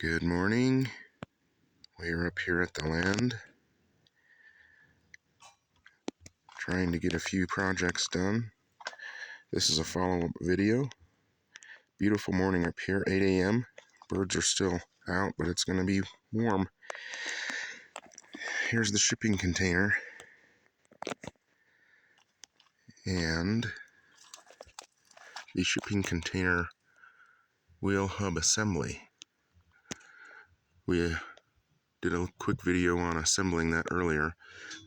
Good morning. We're up here at the land trying to get a few projects done. This is a follow-up video. Beautiful morning up here, 8 a.m. Birds are still out, but it's going to be warm. Here's the shipping container and the shipping container wheel hub assembly. We did a quick video on assembling that earlier.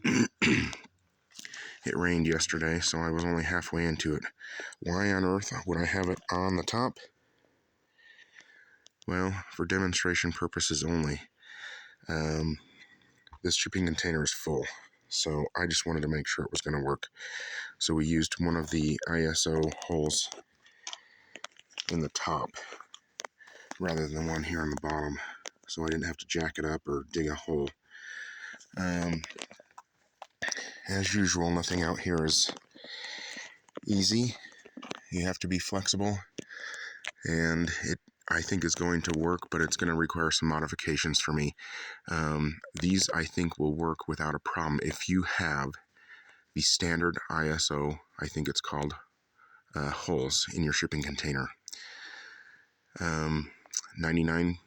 It rained yesterday, so I was only halfway into it. Why on earth would I have it on the top? Well, for demonstration purposes only. This shipping container is full, so I just wanted to make sure it was going to work. So we used one of the ISO holes in the top rather than the one here on the bottom, so I didn't have to jack it up or dig a hole. As usual, nothing out here is easy. You have to be flexible, and I think is going to work, but it's going to require some modifications for me. These I think will work without a problem if you have the standard ISO, I think it's called, holes in your shipping container. 99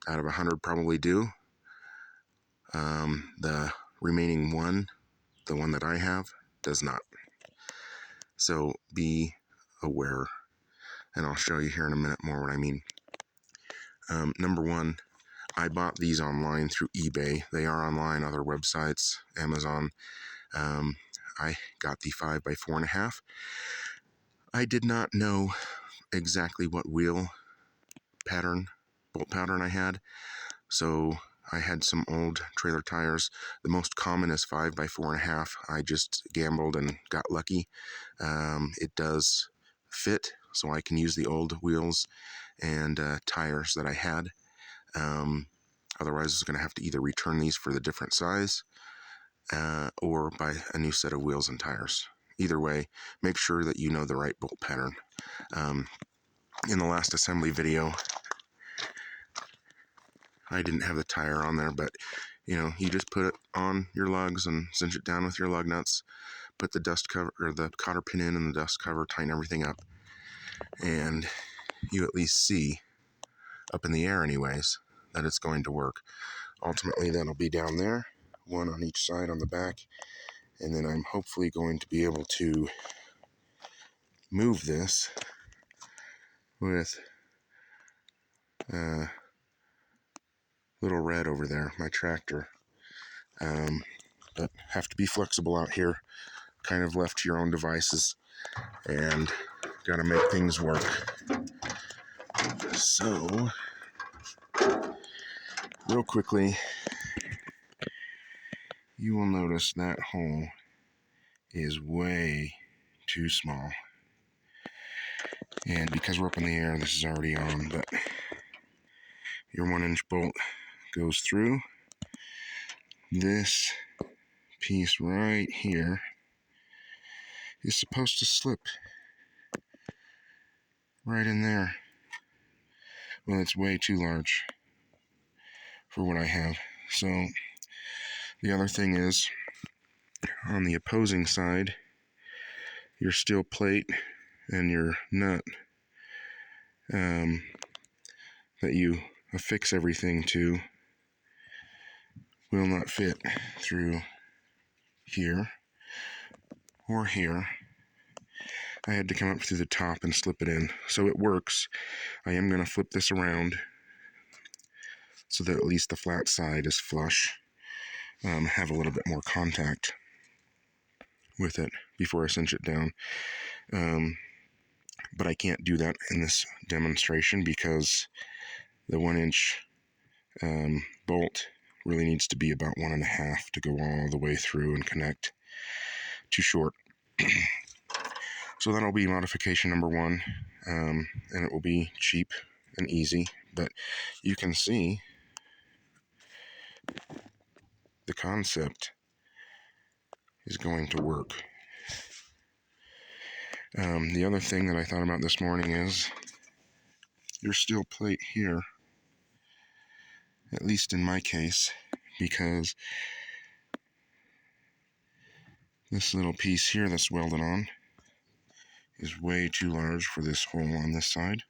out of 100 probably do. The remaining one, the one that I have, does not. So be aware, and I'll show you here in a minute more what I mean. Number one, I bought these online through eBay. They are online, other websites, Amazon. I got the 5x4.5. I did not know exactly what wheel pattern, bolt pattern I had, so I had some old trailer tires. The most common is 5x4.5. I just gambled and got lucky. It does fit, so I can use the old wheels and tires that I had. Otherwise, I was going to have to either return these for the different size or buy a new set of wheels and tires. Either way, make sure that you know the right bolt pattern. In the last assembly video, I didn't have the tire on there, but you just put it on your lugs and cinch it down with your lug nuts, put the dust cover or the cotter pin in and the dust cover, tighten everything up, and you at least see up in the air anyways that it's going to work. Ultimately, that'll be down there, one on each side on the back, and then I'm hopefully going to be able to move this with Little Red over there, my tractor. But have to be flexible out here, kind of left to your own devices, and gotta make things work. So, real quickly, you will notice that hole is way too small. And because we're up in the air, this is already on, but your 1-inch bolt goes through. This piece right here is supposed to slip right in there. Well, it's way too large for what I have. So the other thing is, on the opposing side, your steel plate and your nut that you affix everything to will not fit through here or here. I had to come up through the top and slip it in, so it works. I am going to flip this around so that at least the flat side is flush, have a little bit more contact with it before I cinch it down. But I can't do that in this demonstration because the 1-inch bolt really needs to be about 1.5 to go all the way through and connect. Too short. So that'll be modification number one, and it will be cheap and easy, but you can see the concept is going to work. The other thing that I thought about this morning is your steel plate here at least in my case, because this little piece here that's welded on is way too large for this hole on this side.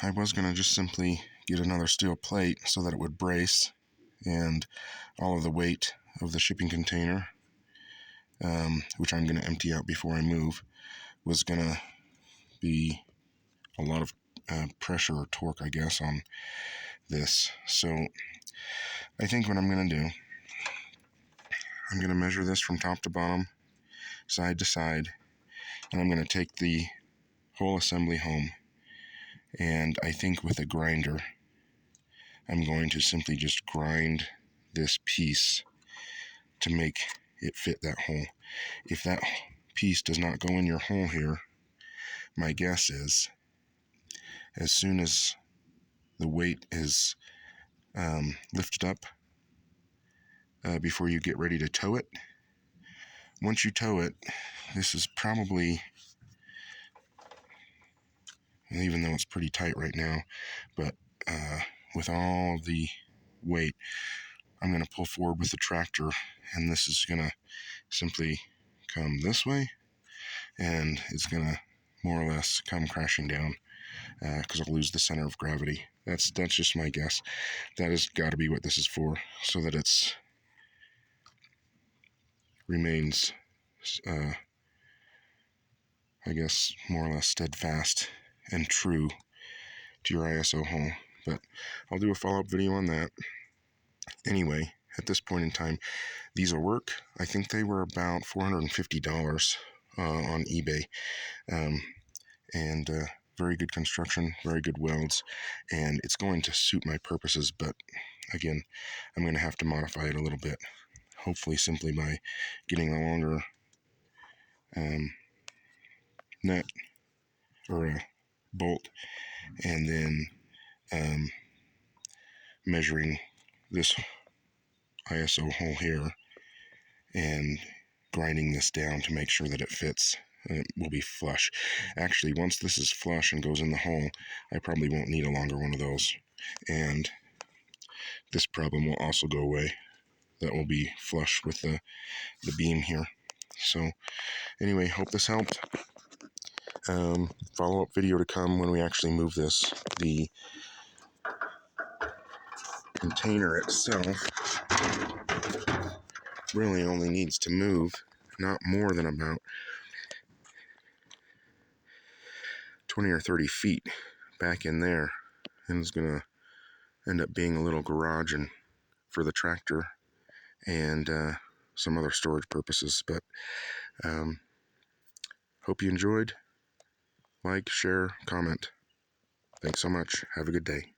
I was going to just simply get another steel plate so that it would brace, and all of the weight of the shipping container, which I'm going to empty out before I move, was going to be a lot of pressure or torque, I guess, on this. So I think what I'm going to do, I'm going to measure this from top to bottom, side to side, and I'm going to take the whole assembly home. And I think with a grinder, I'm going to simply just grind this piece to make it fit that hole. If that piece does not go in your hole here, my guess is, as soon as the weight is lifted up, before you get ready to tow it, once you tow it, this is probably, even though it's pretty tight right now, but with all the weight, I'm going to pull forward with the tractor, and this is going to simply come this way, and it's going to more or less come crashing down because I'll lose the center of gravity. That's just my guess. That has got to be what this is for, so that it's remains, I guess, more or less steadfast and true to your ISO hole. But I'll do a follow-up video on that. Anyway, at this point in time, these will work. I think they were about $450 on eBay. And very good construction, very good welds, and it's going to suit my purposes, but again, I'm going to have to modify it a little bit, hopefully simply by getting a longer nut or a bolt, and then measuring this ISO hole here and grinding this down to make sure that it fits. It will be flush. Actually, once this is flush and goes in the hole, I probably won't need a longer one of those, and this problem will also go away. That will be flush with the beam here. So anyway, hope this helped. Follow-up video to come when we actually move this. The container itself really only needs to move not more than about 20 or 30 feet back in there, and it's gonna end up being a little garage and for the tractor and some other storage purposes. But hope you enjoyed. Like, share, comment. Thanks so much. Have a good day.